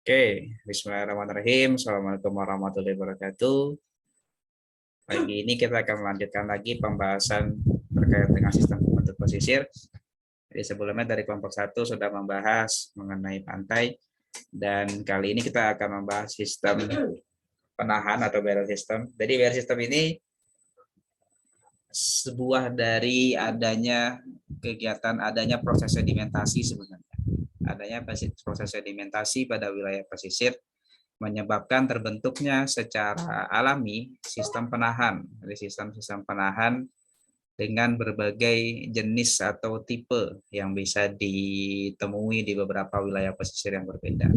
Oke, bismillahirrahmanirrahim. Assalamualaikum warahmatullahi wabarakatuh. Pagi ini kita akan melanjutkan lagi pembahasan terkait dengan sistem pembentuk pesisir. Jadi sebelumnya dari kelompok 1 sudah membahas mengenai pantai, dan kali ini kita akan membahas sistem penahan atau barrier system. Jadi barrier system ini sebuah dari adanya proses sedimentasi sebenarnya. Adanya proses sedimentasi pada wilayah pesisir menyebabkan terbentuknya secara alami sistem penahan. Jadi sistem penahan dengan berbagai jenis atau tipe yang bisa ditemui di beberapa wilayah pesisir yang berbeda.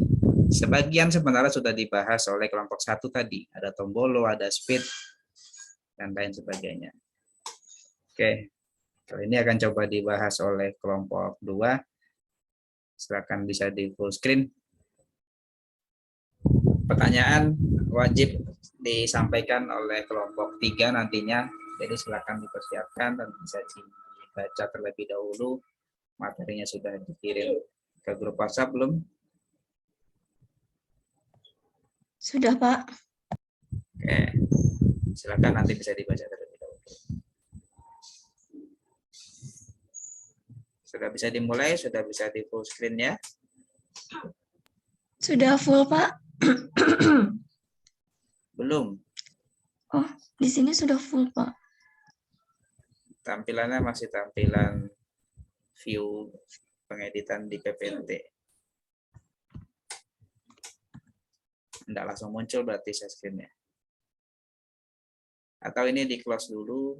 Sebagian sebenarnya sudah dibahas oleh kelompok 1 tadi. Ada tombolo, ada speed, dan lain sebagainya. Oke, kali ini akan coba dibahas oleh kelompok 2. Silakan bisa di full screen. Pertanyaan wajib disampaikan oleh kelompok 3 nantinya, jadi silakan dipersiapkan dan bisa dibaca terlebih dahulu. Materinya sudah dikirim ke grup WhatsApp belum? Sudah, Pak. Oke, silakan nanti bisa dibaca terlebih dahulu. Sudah bisa dimulai, sudah bisa di full screen ya? Sudah full, Pak. Belum. Oh, di sini sudah full, Pak. Tampilannya masih tampilan view pengeditan di PPT. Tidak langsung muncul berarti share screen-nya. Atau ini di close dulu,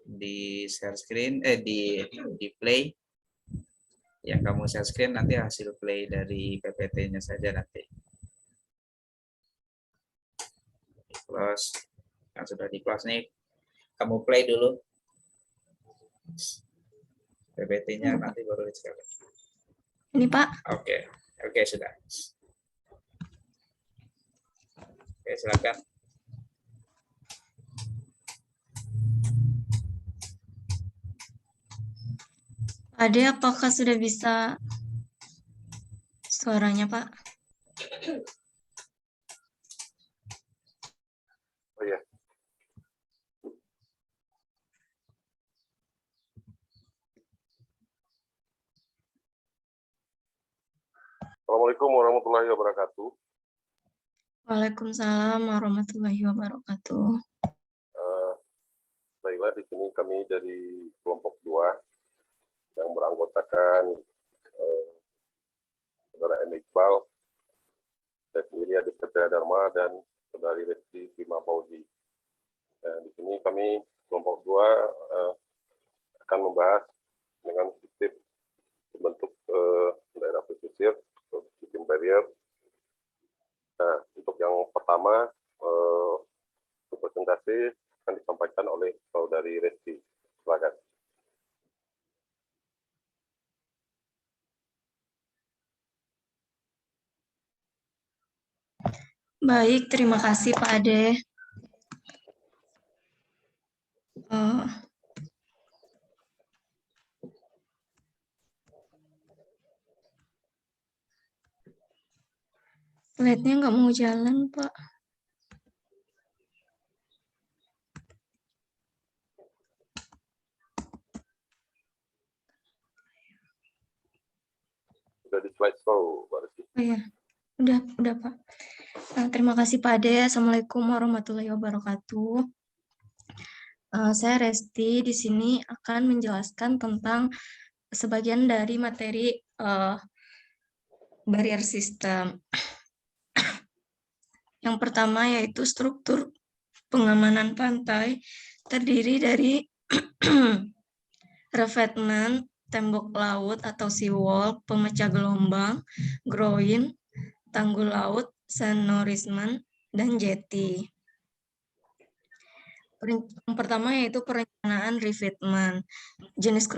di share screen, di play. Yang kamu share screen nanti hasil play dari PPT-nya saja nanti. Di close, kan sudah di close nih. Kamu play dulu. PPT-nya nanti baru di-share. Ini, Pak. Oke, sudah. Oke, silakan. Ade, apakah sudah bisa suaranya, Pak? Oh ya. Assalamualaikum warahmatullahi wabarakatuh. Waalaikumsalam warahmatullahi wabarakatuh. Baiklah, di sini kami dari kelompok 2 yang beranggotakan Saudara M. Iqbal, saya sendiri Adi Satria Dharma, dan Saudari Resti Bima Paudi. Di sini kami kelompok 2 akan membahas dengan sistem bentuk daerah pesisir, sistem barrier. Nah, untuk yang pertama, presentasi akan disampaikan oleh Saudari Resti. Silakan. Baik, terima kasih, Pak Ade. Slide-nya nggak mau jalan, Pak. Sudah di slide show, Mbak Resti. Oh iya, udah Pak. Terima kasih Pak Ade. Assalamualaikum warahmatullahi wabarakatuh. Saya Resti di sini akan menjelaskan tentang sebagian dari materi barrier system. Yang pertama yaitu struktur pengamanan pantai terdiri dari revetment, tembok laut atau seawall, pemecah gelombang, groin, tanggul laut, sand nourishment, dan jetty. Yang pertama yaitu perencanaan revetment, jenis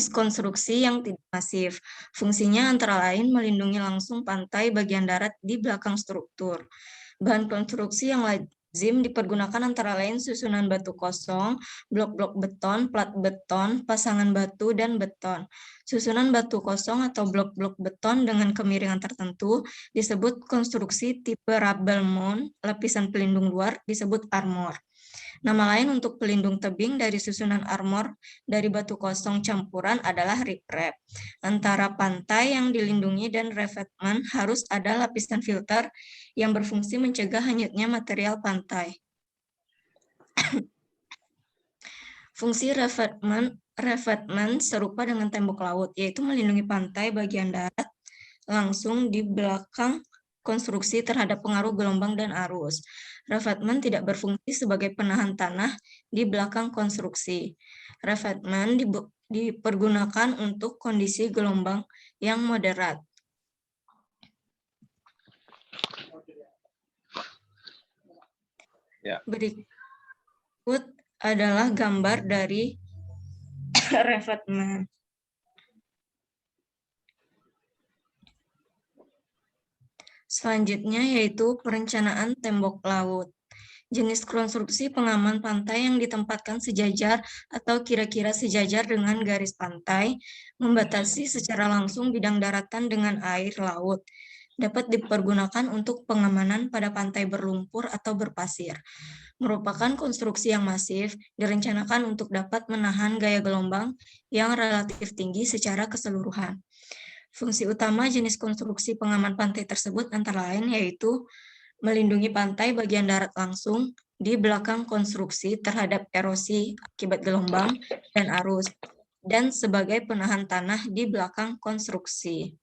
konstruksi yang tidak masif. Fungsinya antara lain melindungi langsung pantai bagian darat di belakang struktur. Bahan konstruksi yang lazim dipergunakan antara lain susunan batu kosong, blok-blok beton, plat beton, pasangan batu, dan beton. Susunan batu kosong atau blok-blok beton dengan kemiringan tertentu disebut konstruksi tipe rubble mound, lapisan pelindung luar disebut armor. Nama lain untuk pelindung tebing dari susunan armor dari batu kosong campuran adalah riprap. Antara pantai yang dilindungi dan revetment harus ada lapisan filter yang berfungsi mencegah hanyutnya material pantai. Fungsi revetment serupa dengan tembok laut, yaitu melindungi pantai bagian darat langsung di belakang konstruksi terhadap pengaruh gelombang dan arus. Revetment tidak berfungsi sebagai penahan tanah di belakang konstruksi. Revetment dipergunakan untuk kondisi gelombang yang moderat. Ya. Berikut adalah gambar dari revetment. Selanjutnya yaitu perencanaan tembok laut. Jenis konstruksi pengaman pantai yang ditempatkan sejajar atau kira-kira sejajar dengan garis pantai, membatasi secara langsung bidang daratan dengan air laut. Dapat dipergunakan untuk pengamanan pada pantai berlumpur atau berpasir. Merupakan konstruksi yang masif, direncanakan untuk dapat menahan gaya gelombang yang relatif tinggi secara keseluruhan. Fungsi utama jenis konstruksi pengaman pantai tersebut antara lain yaitu melindungi pantai bagian darat langsung di belakang konstruksi terhadap erosi akibat gelombang dan arus, dan sebagai penahan tanah di belakang konstruksi.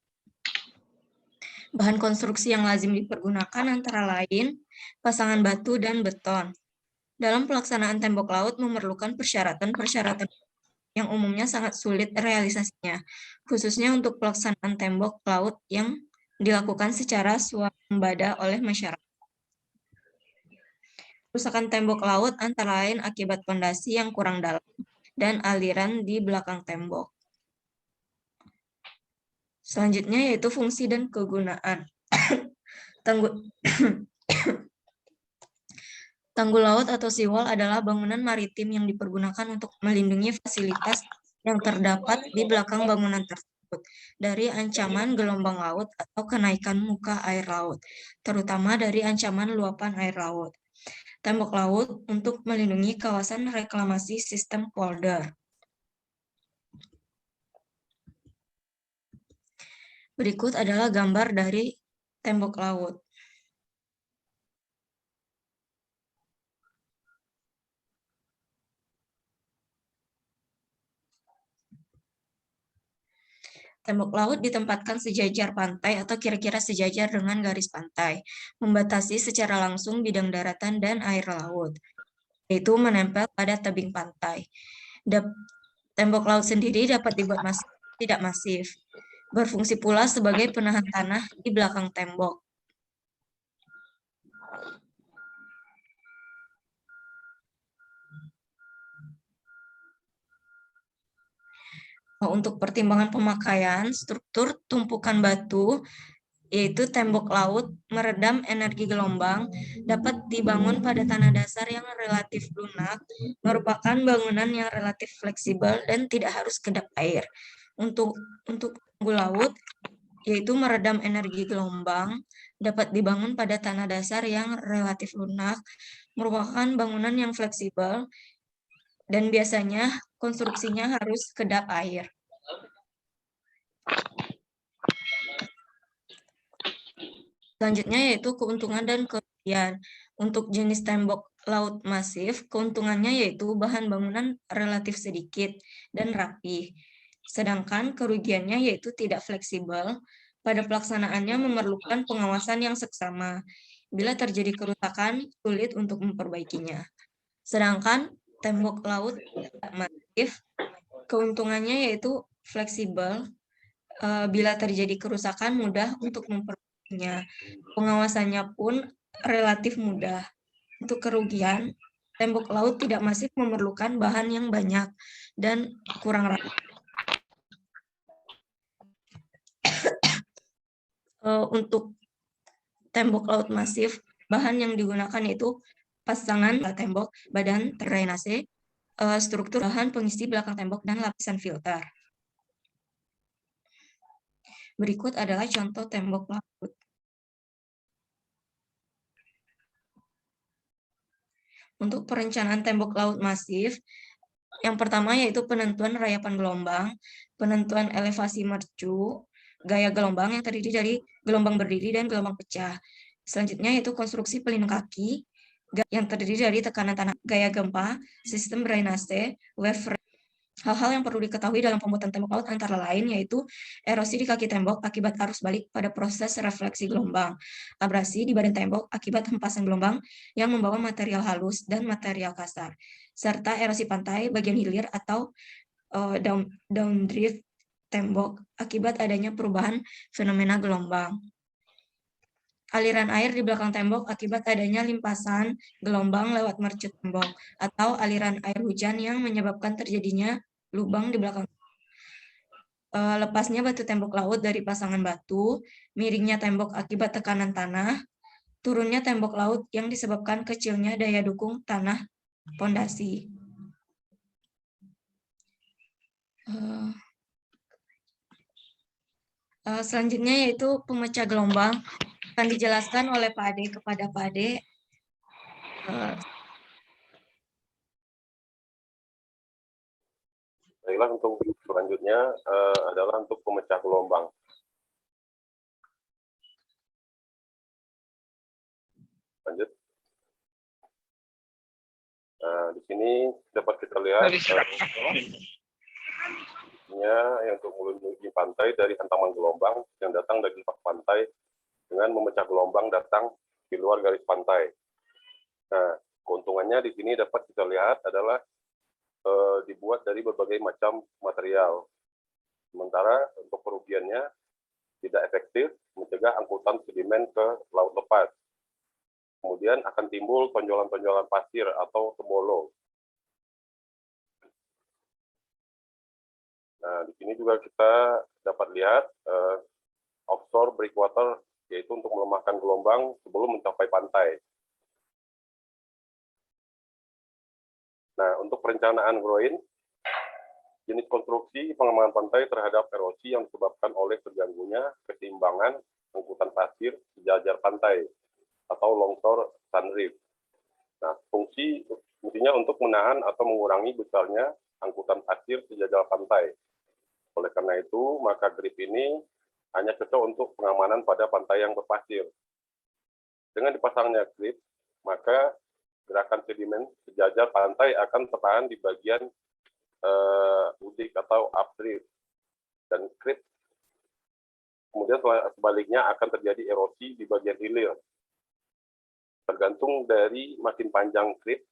Bahan konstruksi yang lazim dipergunakan antara lain pasangan batu dan beton. Dalam pelaksanaan tembok laut memerlukan persyaratan-persyaratan yang umumnya sangat sulit realisasinya, khususnya untuk pelaksanaan tembok laut yang dilakukan secara swasembada oleh masyarakat. Kerusakan tembok laut antara lain akibat fondasi yang kurang dalam dan aliran di belakang tembok. Selanjutnya yaitu fungsi dan kegunaan. Tanggul laut atau seawall adalah bangunan maritim yang dipergunakan untuk melindungi fasilitas yang terdapat di belakang bangunan tersebut dari ancaman gelombang laut atau kenaikan muka air laut, terutama dari ancaman luapan air laut. Tembok laut untuk melindungi kawasan reklamasi sistem polder. Berikut adalah gambar dari tembok laut. Tembok laut ditempatkan sejajar pantai atau kira-kira sejajar dengan garis pantai, membatasi secara langsung bidang daratan dan air laut, yaitu menempel pada tebing pantai. Tembok laut sendiri dapat dibuat masif, tidak masif. Berfungsi pula sebagai penahan tanah di belakang tembok. Untuk pertimbangan pemakaian, struktur tumpukan batu, yaitu tembok laut meredam energi gelombang, dapat dibangun pada tanah dasar yang relatif lunak, merupakan bangunan yang relatif fleksibel dan tidak harus kedap air. Untuk tanggul laut, yaitu meredam energi gelombang, dapat dibangun pada tanah dasar yang relatif lunak, merupakan bangunan yang fleksibel, dan biasanya konstruksinya harus kedap air. Selanjutnya yaitu keuntungan dan kerugian. Untuk jenis tembok laut masif, keuntungannya yaitu bahan bangunan relatif sedikit dan rapi. Sedangkan kerugiannya yaitu tidak fleksibel, pada pelaksanaannya memerlukan pengawasan yang seksama. Bila terjadi kerusakan, sulit untuk memperbaikinya. Sedangkan tembok laut tidak masif, keuntungannya yaitu fleksibel. Bila terjadi kerusakan, mudah untuk memperbaikinya. Pengawasannya pun relatif mudah. Untuk kerugian, tembok laut tidak masif memerlukan bahan yang banyak dan kurang rapi. Untuk tembok laut masif, bahan yang digunakan itu pasangan tembok, badan drainase, struktur bahan pengisi belakang tembok, dan lapisan filter. Berikut adalah contoh tembok laut. Untuk perencanaan tembok laut masif, yang pertama yaitu penentuan rayapan gelombang, penentuan elevasi mercu, gaya gelombang yang terdiri dari gelombang berdiri dan gelombang pecah. Selanjutnya yaitu konstruksi pelindung kaki yang terdiri dari tekanan tanah, gaya gempa, sistem drainase, wave. Hal-hal yang perlu diketahui dalam pembuatan tembok laut antara lain yaitu erosi di kaki tembok akibat arus balik pada proses refleksi gelombang, abrasi di badan tembok akibat hempasan gelombang yang membawa material halus dan material kasar, serta erosi pantai bagian hilir atau downdrift tembok akibat adanya perubahan fenomena gelombang. Aliran air di belakang tembok akibat adanya limpasan gelombang lewat mercu tembok atau aliran air hujan yang menyebabkan terjadinya lubang di belakang. Lepasnya batu tembok laut dari pasangan batu, miringnya tembok akibat tekanan tanah, turunnya tembok laut yang disebabkan kecilnya daya dukung tanah pondasi. Selanjutnya yaitu pemecah gelombang, akan dijelaskan oleh Pak Ade kepada Pak Ade. Baiklah, untuk selanjutnya adalah untuk pemecah gelombang. Lanjut. Di sini dapat kita lihat yang untuk menuju pantai dari hantaman gelombang yang datang dari pantai dengan memecah gelombang datang di luar garis pantai. Nah, keuntungannya di sini dapat kita lihat adalah dibuat dari berbagai macam material. Sementara untuk kerugiannya tidak efektif mencegah angkutan sedimen ke laut lepas. Kemudian akan timbul tonjolan-tonjolan pasir atau tembolo. Nah, di sini juga kita dapat lihat offshore breakwater, yaitu untuk melemahkan gelombang sebelum mencapai pantai. Nah, untuk perencanaan groin, jenis konstruksi pengembangan pantai terhadap erosi yang disebabkan oleh terganggunya keseimbangan angkutan pasir sejajar pantai atau longsor sunreef. Nah, fungsi fungsinya untuk menahan atau mengurangi besarnya angkutan pasir sejajar pantai. Oleh karena itu, maka grip ini hanya cocok untuk pengamanan pada pantai yang berpasir. Dengan dipasangnya grip, maka gerakan sedimen sejajar pantai akan tertahan di bagian udik atau updrift dan grip. Kemudian sebaliknya akan terjadi erosi di bagian hilir. Tergantung dari makin panjang grip,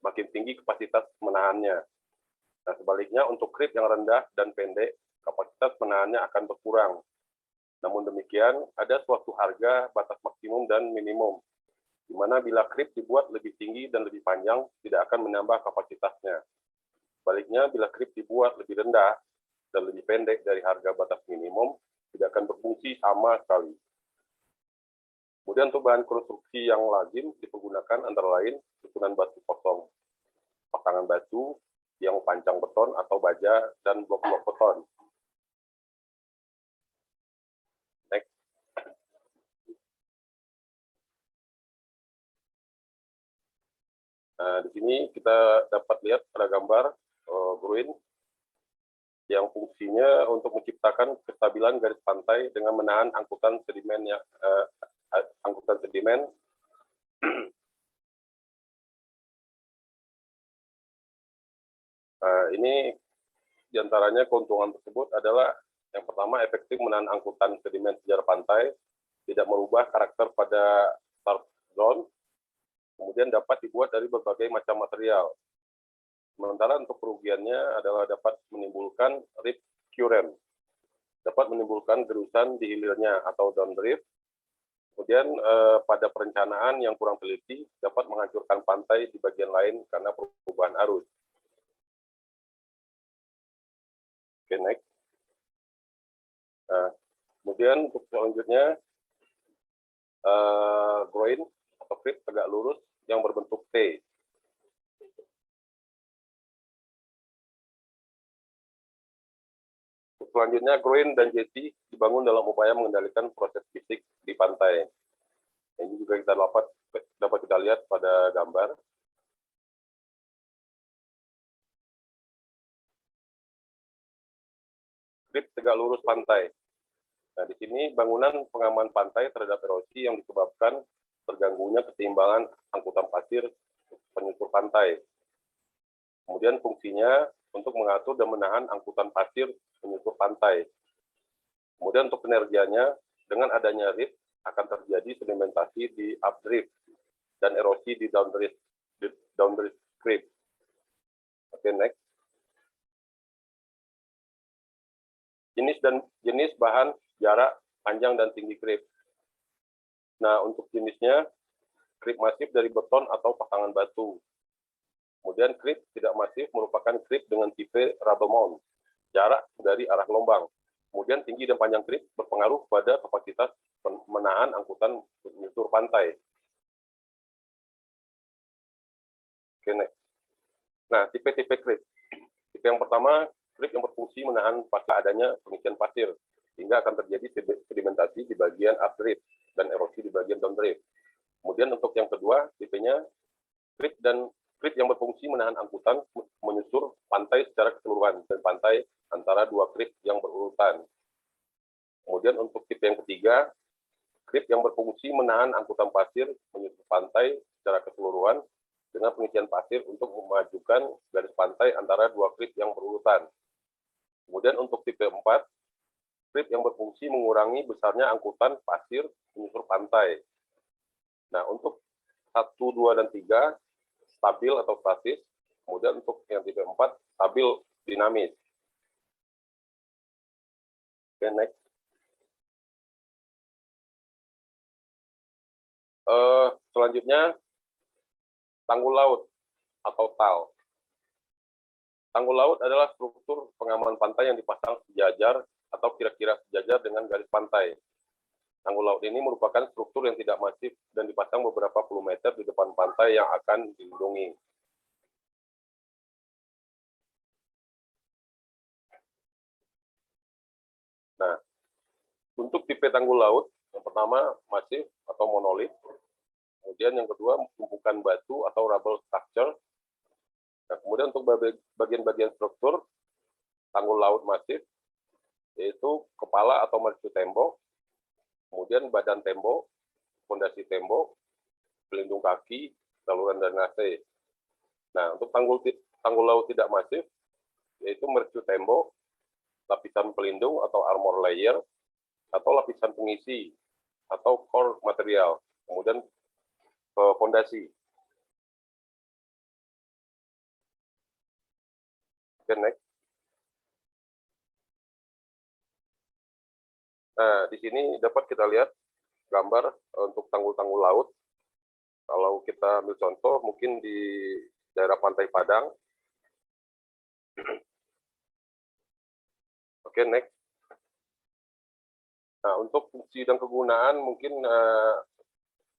makin tinggi kapasitas menahannya. Nah, sebaliknya untuk grip yang rendah dan pendek, kapasitas menahannya akan berkurang. Namun demikian, ada suatu harga batas maksimum dan minimum, di mana bila grip dibuat lebih tinggi dan lebih panjang, tidak akan menambah kapasitasnya. Sebaliknya, bila grip dibuat lebih rendah dan lebih pendek dari harga batas minimum, tidak akan berfungsi sama sekali. Kemudian untuk bahan konstruksi yang lazim dipergunakan antara lain susunan batu kosong, pasangan batu, yang pancang beton atau baja, dan blok-blok beton. Next. Nah, di sini kita dapat lihat pada gambar groin yang fungsinya untuk menciptakan kestabilan garis pantai dengan menahan angkutan sedimen ini diantaranya keuntungan tersebut adalah yang pertama efektif menahan angkutan sedimen sejajar pantai, tidak merubah karakter pada surf zone, kemudian dapat dibuat dari berbagai macam material. Sementara untuk kerugiannya adalah dapat menimbulkan rip current, dapat menimbulkan gerusan di hilirnya atau downdrift. Kemudian pada perencanaan yang kurang teliti dapat menghancurkan pantai di bagian lain karena perubahan arus. Oke, next. Nah, kemudian untuk selanjutnya groin atau grip tegak lurus yang berbentuk T. Selanjutnya, groin dan jetty dibangun dalam upaya mengendalikan proses fisik di pantai. Ini juga kita dapat kita lihat pada gambar. Grip tegak lurus pantai. Nah, di sini bangunan pengaman pantai terhadap erosi yang disebabkan terganggunya keseimbangan angkutan pasir penyusur pantai. Kemudian fungsinya untuk mengatur dan menahan angkutan pasir penyusur pantai. Kemudian untuk kinerjanya, dengan adanya rift akan terjadi sedimentasi di updrift dan erosi di downdrift creep. Oke, next. Jenis bahan, jarak, panjang dan tinggi creep. Nah, untuk jenisnya, creep masif dari beton atau pasangan batu. Kemudian creep tidak masif merupakan creep dengan tipe rubble mount, jarak dari arah gelombang. Kemudian tinggi dan panjang creep berpengaruh pada kapasitas menahan angkutan penyusur pantai. Oke, next. Nah, tipe-tipe creep. Tipe yang pertama, creep yang berfungsi menahan pasca adanya pengisian pasir, sehingga akan terjadi sedimentasi di bagian updrift dan erosi di bagian downdrift. Kemudian untuk yang kedua, tipenya creep yang berfungsi menahan angkutan menyusur pantai secara keseluruhan dan pantai antara dua creep yang berurutan. Kemudian untuk tipe yang ketiga, creep yang berfungsi menahan angkutan pasir menyusur pantai secara keseluruhan dengan pengisian pasir untuk memajukan garis pantai antara dua creep yang berurutan. Kemudian untuk tipe 4, creep yang berfungsi mengurangi besarnya angkutan pasir menyusur pantai. Nah, untuk 1, 2, dan 3, stabil atau statis. Kemudian untuk yang tipe 4, stabil dinamis. Oke, next. Selanjutnya, tanggul laut atau TAL. Tanggul laut adalah struktur pengaman pantai yang dipasang sejajar atau kira-kira sejajar dengan garis pantai. Tanggul laut ini merupakan struktur yang tidak masif dan dipasang beberapa puluh meter di depan pantai yang akan dilindungi. Nah, untuk tipe tanggul laut, yang pertama masif atau monolit, kemudian yang kedua tumpukan batu atau rubble structure. Nah, kemudian untuk bagian-bagian struktur tanggul laut masif, yaitu kepala atau mercu tembok, kemudian badan tembok, fondasi tembok, pelindung kaki, saluran drainase. Nah, untuk tanggul laut tidak masif, yaitu mercu tembok, lapisan pelindung atau armor layer, atau lapisan pengisi, atau core material, kemudian fondasi. Oke, next. Nah, di sini dapat kita lihat gambar untuk tanggul-tanggul laut. Kalau kita ambil contoh, mungkin di daerah Pantai Padang. Oke, next. Nah, untuk fungsi dan kegunaan mungkin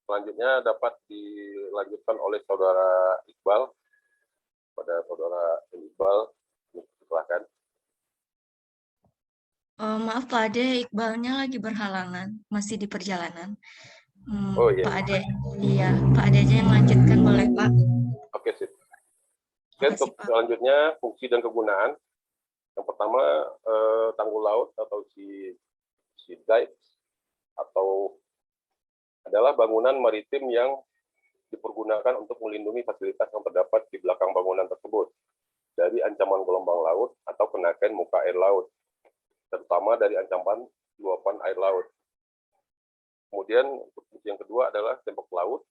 selanjutnya dapat dilanjutkan oleh Saudara Iqbal. Pada Saudara Iqbal, silakan. Maaf Pak Ade, Iqbalnya lagi berhalangan, masih di perjalanan. Oh iya. Pak Ade, iya, Pak Ade aja yang lanjutkan boleh Pak? Oke, sip. Oke, untuk selanjutnya fungsi dan kegunaan. Yang pertama, tanggul laut atau si dikes atau adalah bangunan maritim yang dipergunakan untuk melindungi fasilitas yang terdapat di belakang bangunan tersebut dari ancaman gelombang laut atau kenaikan muka air laut, terutama dari ancaman luapan air laut. Kemudian fungsi yang kedua adalah tembok laut,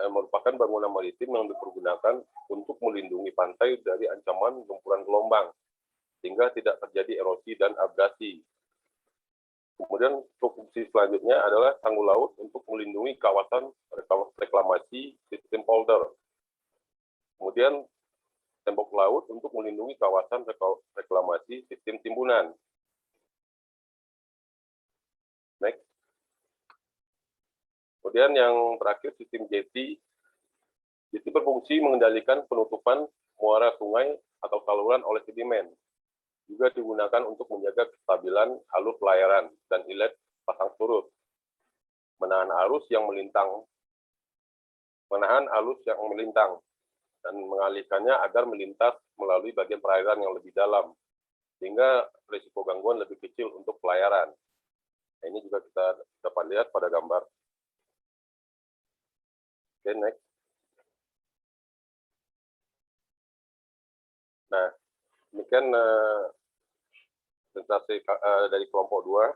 merupakan bangunan maritim yang dipergunakan untuk melindungi pantai dari ancaman gempuran gelombang, sehingga tidak terjadi erosi dan abrasi. Kemudian fungsi selanjutnya adalah tanggul laut untuk melindungi kawasan reklamasi sistem polder. Kemudian tembok laut untuk melindungi kawasan reklamasi sistem timbunan. Next. Kemudian yang terakhir sistem jeti. Jeti berfungsi mengendalikan penutupan muara sungai atau saluran oleh sedimen. Juga digunakan untuk menjaga kestabilan alur pelayaran dan inlet pasang surut. Menahan arus yang melintang dan mengalihkannya agar melintas melalui bagian perairan yang lebih dalam, sehingga risiko gangguan lebih kecil untuk pelayaran. Nah, ini juga kita dapat lihat pada gambar. Oke, next. Nah, demikian presentasi dari kelompok 2.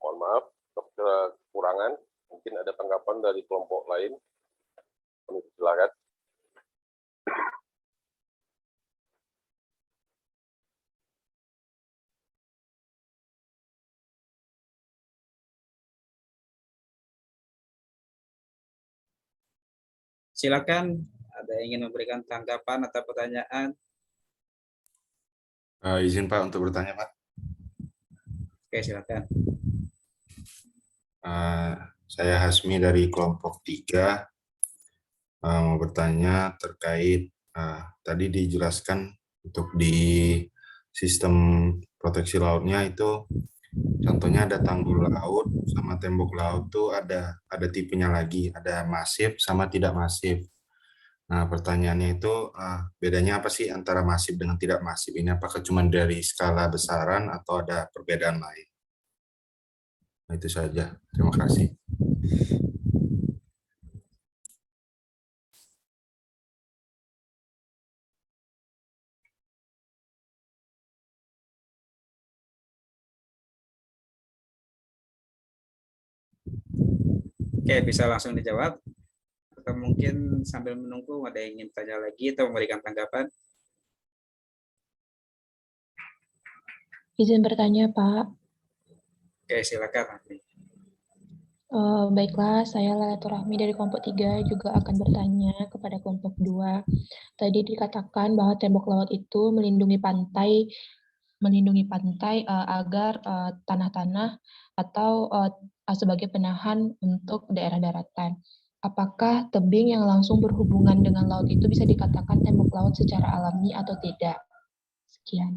Mohon maaf kekurangan. Mungkin ada tanggapan dari kelompok lain. Kami silakan. Silakan, ada yang ingin memberikan tanggapan atau pertanyaan? Izin Pak untuk bertanya Pak. Oke, silakan. Saya Hasmi dari kelompok 3. Mau bertanya terkait tadi dijelaskan untuk di sistem proteksi lautnya itu contohnya ada tanggul laut sama tembok laut tuh ada tipenya lagi, ada masif sama tidak masif. Nah, pertanyaannya itu bedanya apa sih antara masif dengan tidak masif ini? Apakah cuma dari skala besaran atau ada perbedaan lain? Nah, itu saja. Terima kasih. Oke, bisa langsung dijawab. Atau mungkin sambil menunggu ada yang ingin tanya lagi atau memberikan tanggapan? Izin bertanya, Pak. Oke, silakan. Baiklah, saya Lailatul Rahmi dari kelompok 3 juga akan bertanya kepada kelompok 2. Tadi dikatakan bahwa tembok laut itu melindungi pantai agar tanah-tanah atau sebagai penahan untuk daerah daratan. Apakah tebing yang langsung berhubungan dengan laut itu bisa dikatakan tembok laut secara alami atau tidak? Sekian.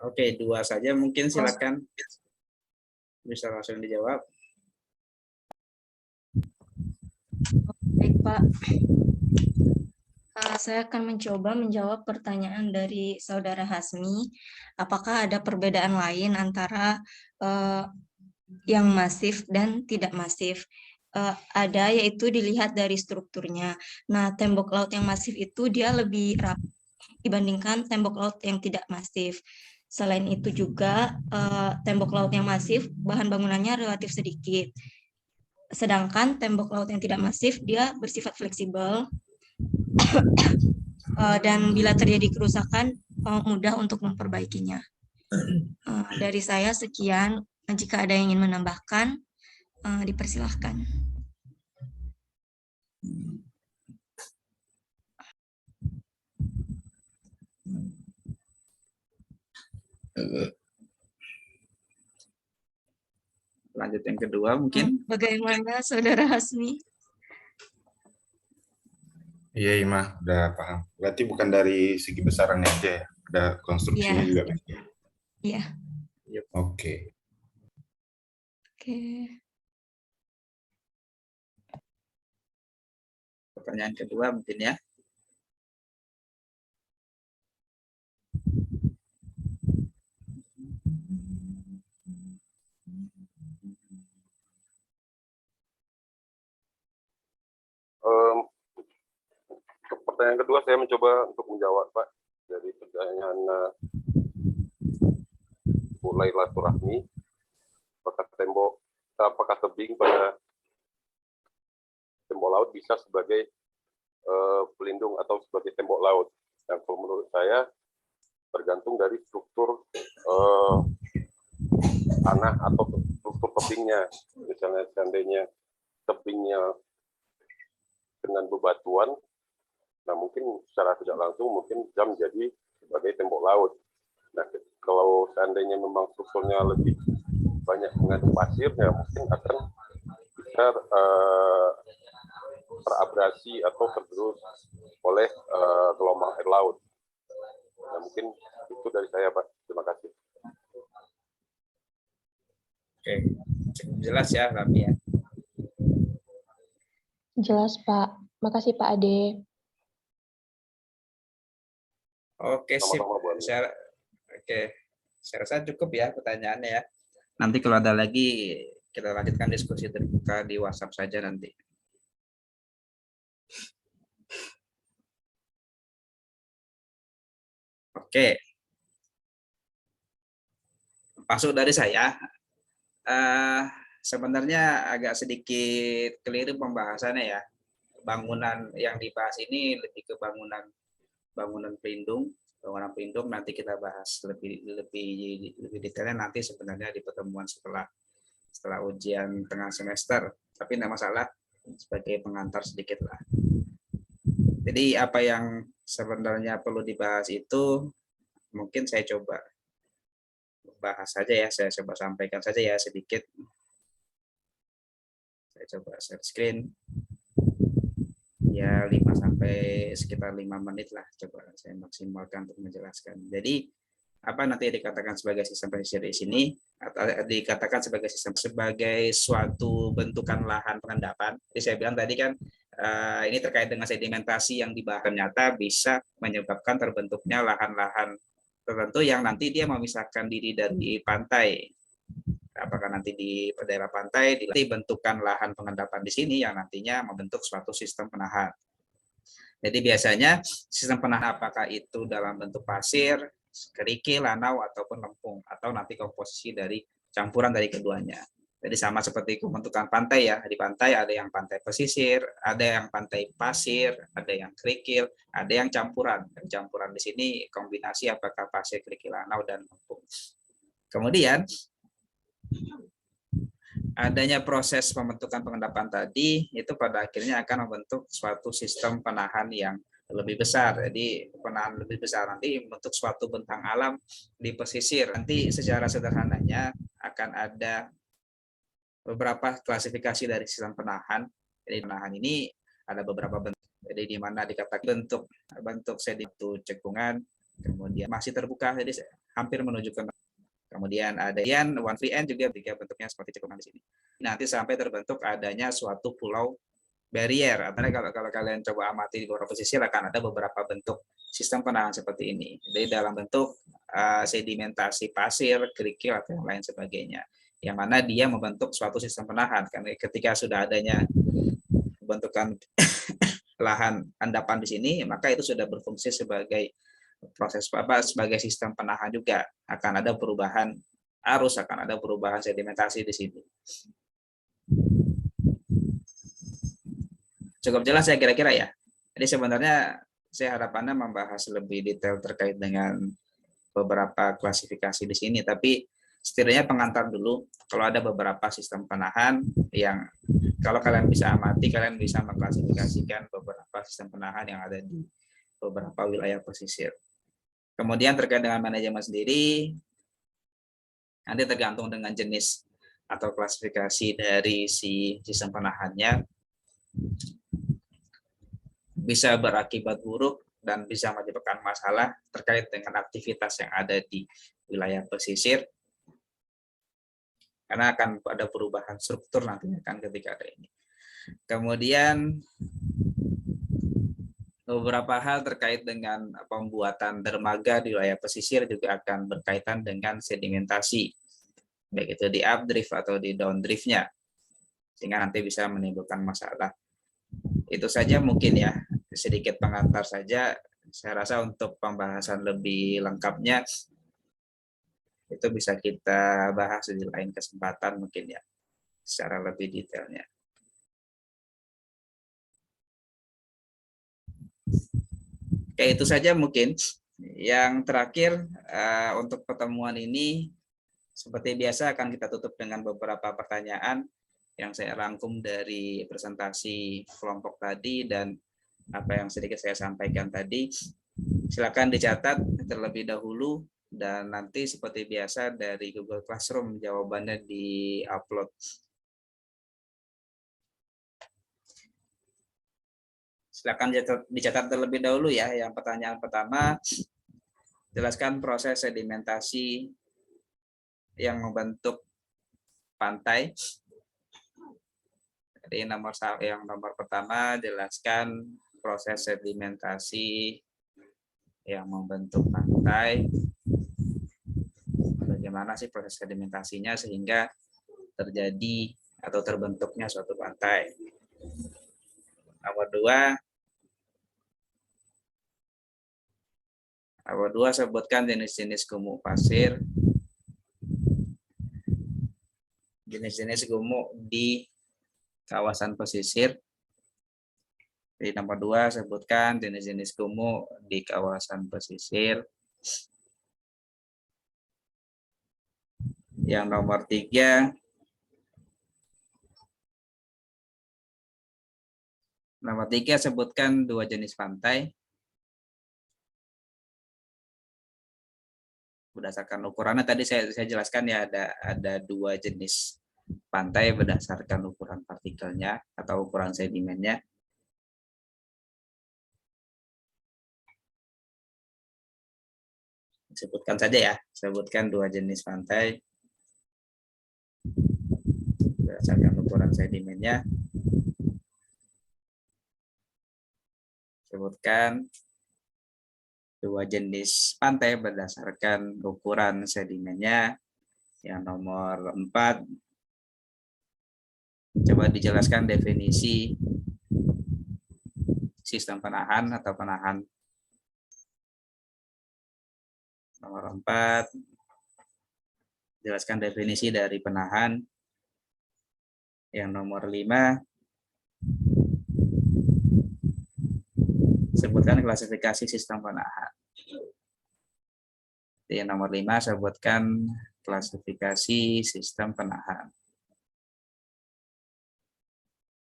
Oke, 2 saja mungkin, silakan. Bisa langsung dijawab. Baik, Pak. Saya akan mencoba menjawab pertanyaan dari Saudara Hasmi. Apakah ada perbedaan lain antara yang masif dan tidak masif? Ada, yaitu dilihat dari strukturnya. Nah, tembok laut yang masif itu dia lebih rapi dibandingkan tembok laut yang tidak masif. Selain itu juga tembok laut yang masif bahan bangunannya relatif sedikit. Sedangkan tembok laut yang tidak masif dia bersifat fleksibel dan bila terjadi kerusakan mudah untuk memperbaikinya. Dari saya sekian. Jika ada yang ingin menambahkan, dipersilahkan. Lanjut yang kedua mungkin. Bagaimana Saudara Hasmi? Iya, Ima, udah paham. Berarti bukan dari segi besarannya aja ya, ada konstruksinya Iya. juga. Iya. Oke. Oke. Pertanyaan kedua mungkin ya. Untuk pertanyaan kedua saya mencoba untuk menjawab, Pak, dari pertanyaan Lailatul Rahmi. Apakah tebing pada tembok laut bisa sebagai pelindung atau sebagai tembok laut? Yang menurut saya tergantung dari struktur tanah atau struktur tebingnya. Misalnya seandainya tebingnya dengan bebatuan, nah mungkin secara tidak langsung mungkin bisa menjadi sebagai tembok laut. Nah, kalau seandainya memang strukturnya lebih banyak mengandung pasir, ya mungkin akan bisa terabrasi atau tergerus oleh gelombang air laut. Nah, mungkin itu dari saya, Pak. Terima kasih. Oke, cukup jelas ya, Rami ya. Jelas, Pak. Makasih, Pak Ade. Oke, sip. Sama-sama, Bu Ani. Saya rasa cukup ya pertanyaannya ya. Nanti kalau ada lagi kita lanjutkan diskusi terbuka di WhatsApp saja nanti. Oke. Masuk dari saya. Sebenarnya agak sedikit keliru pembahasannya ya. Bangunan yang dibahas ini lebih ke bangunan pelindung. Bangunan pelindung nanti kita bahas lebih detailnya nanti sebenarnya di pertemuan setelah ujian tengah semester. Tapi tidak masalah, sebagai pengantar sedikit lah. Jadi apa yang sebenarnya perlu dibahas itu mungkin saya coba bahas saja ya, saya coba sampaikan saja ya sedikit. Saya coba share screen. Ya 5 sampai sekitar 5 menit lah, coba saya maksimalkan untuk menjelaskan. Jadi apa nanti dikatakan sebagai sistem pesisir di sini, atau dikatakan sebagai sistem sebagai suatu bentukan lahan pengendapan. Jadi saya bilang tadi kan ini terkait dengan sedimentasi yang dibahas, ternyata bisa menyebabkan terbentuknya lahan-lahan tertentu yang nanti dia memisahkan diri dari pantai. Apakah nanti di daerah pantai dibentukkan lahan pengendapan di sini yang nantinya membentuk suatu sistem penahan. Jadi biasanya sistem penahan apakah itu dalam bentuk pasir, kerikil, lanau, ataupun lempung, atau nanti komposisi dari campuran dari keduanya. Jadi sama seperti pembentukan pantai ya, di pantai ada yang pantai pesisir, ada yang pantai pasir, ada yang kerikil, ada yang campuran. Dan campuran di sini kombinasi apakah pasir, kerikil, lanau, dan lempung. Kemudian adanya proses pembentukan pengendapan tadi itu pada akhirnya akan membentuk suatu sistem penahan yang lebih besar. Jadi penahan lebih besar nanti membentuk suatu bentang alam di pesisir. Nanti secara sederhananya akan ada beberapa klasifikasi dari sistem penahan. Jadi penahan ini ada beberapa bentuk. Jadi di mana dikatakan bentuk sedimen cekungan, kemudian masih terbuka, jadi hampir menuju ke. Kemudian ada one free end juga, tiga bentuknya seperti cekungan di sini. Nanti sampai terbentuk adanya suatu pulau barrier. Artinya kalau kalian coba amati di beberapa pesisir akan ada beberapa bentuk sistem penahan seperti ini. Jadi dalam bentuk sedimentasi pasir, kerikil atau yang lain sebagainya. Yang mana dia membentuk suatu sistem penahan. Karena ketika sudah adanya pembentukan lahan endapan di sini, maka itu sudah berfungsi sebagai sebagai sistem penahan juga. Akan ada perubahan arus, akan ada perubahan sedimentasi di sini. Cukup jelas ya kira-kira ya. Jadi sebenarnya saya harapannya membahas lebih detail terkait dengan beberapa klasifikasi di sini, tapi setidaknya pengantar dulu. Kalau ada beberapa sistem penahan yang kalau kalian bisa amati, kalian bisa mengklasifikasikan beberapa sistem penahan yang ada di beberapa wilayah pesisir. Kemudian terkait dengan manajemen sendiri, nanti tergantung dengan jenis atau klasifikasi dari si sistem penahannya, bisa berakibat buruk dan bisa menyebabkan masalah terkait dengan aktivitas yang ada di wilayah pesisir, karena akan ada perubahan struktur nantinya kan ketika ada ini. Kemudian beberapa hal terkait dengan pembuatan dermaga di wilayah pesisir juga akan berkaitan dengan sedimentasi, baik itu di updrift atau di downdriftnya, sehingga nanti bisa menimbulkan masalah. Itu saja mungkin ya, sedikit pengantar saja. Saya rasa untuk pembahasan lebih lengkapnya itu bisa kita bahas di lain kesempatan mungkin ya, secara lebih detailnya. Oke, itu saja mungkin. Yang terakhir untuk pertemuan ini seperti biasa akan kita tutup dengan beberapa pertanyaan yang saya rangkum dari presentasi kelompok tadi dan apa yang sedikit saya sampaikan tadi. Silakan dicatat terlebih dahulu Dan nanti seperti biasa dari Google Classroom jawabannya di-upload. Silakan dicatat terlebih dahulu ya. Yang pertanyaan pertama, jelaskan proses sedimentasi yang membentuk pantai. Jadi yang nomor pertama, jelaskan proses sedimentasi yang membentuk pantai. Bagaimana sih proses sedimentasinya sehingga terjadi atau terbentuknya suatu pantai. Nomor dua, sebutkan jenis-jenis gumuk pasir. Jenis-jenis gumuk di kawasan pesisir. Jadi nomor dua, sebutkan jenis-jenis gumuk di kawasan pesisir. Yang nomor tiga, sebutkan dua jenis pantai. Berdasarkan ukurannya tadi saya jelaskan ya, ada dua jenis pantai berdasarkan ukuran partikelnya atau ukuran sedimennya. Sebutkan saja ya, sebutkan dua jenis pantai berdasarkan ukuran sedimennya. Sebutkan dua jenis pantai berdasarkan ukuran sedimennya. Yang nomor 4, coba dijelaskan definisi sistem penahan atau penahan. Nomor 4, jelaskan definisi dari penahan. Yang nomor 5, sebutkan klasifikasi sistem penahan. Yang nomor 5, sebutkan klasifikasi sistem penahan.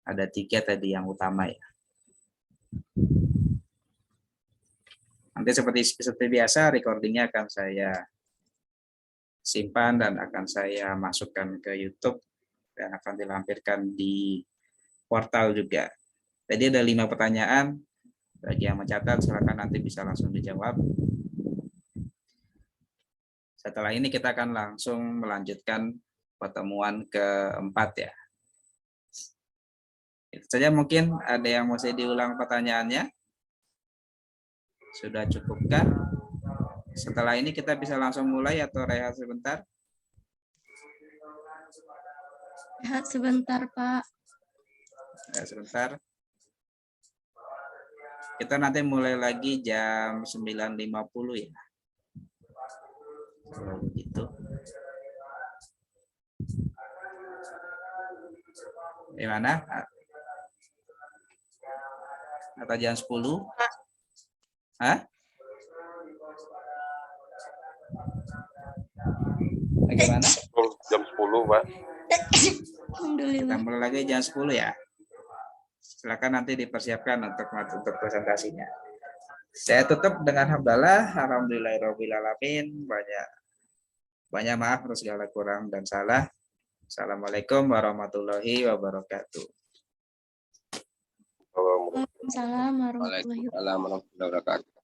Ada 3 tadi yang utama ya. Nanti seperti biasa recordingnya akan saya simpan dan akan saya masukkan ke YouTube dan akan dilampirkan di portal juga. Jadi ada 5 pertanyaan. Bagi yang mencatat silakan nanti bisa langsung dijawab. Setelah ini kita akan langsung melanjutkan pertemuan keempat ya. Itu saja, mungkin ada yang masih diulang pertanyaannya. Sudah cukupkah? Setelah ini kita bisa langsung mulai atau rehat sebentar? Rehat sebentar, Pak. Ya, sebentar. Kita nanti mulai lagi jam 9.50 ya. Kalau begitu. Gimana? Atau jam 10? Hah? Bagaimana? Jam 10, Pak. Kita Alhamdulillah. mulai lagi jam 10 ya. Silakan nanti dipersiapkan untuk presentasinya. Saya tutup dengan hamdalah, alhamdulillahirabbil alamin. Banyak maaf atas segala kurang dan salah. Assalamualaikum warahmatullahi wabarakatuh. Waalaikumsalam warahmatullahi wabarakatuh. Waalaikumsalam warahmatullahi wabarakatuh.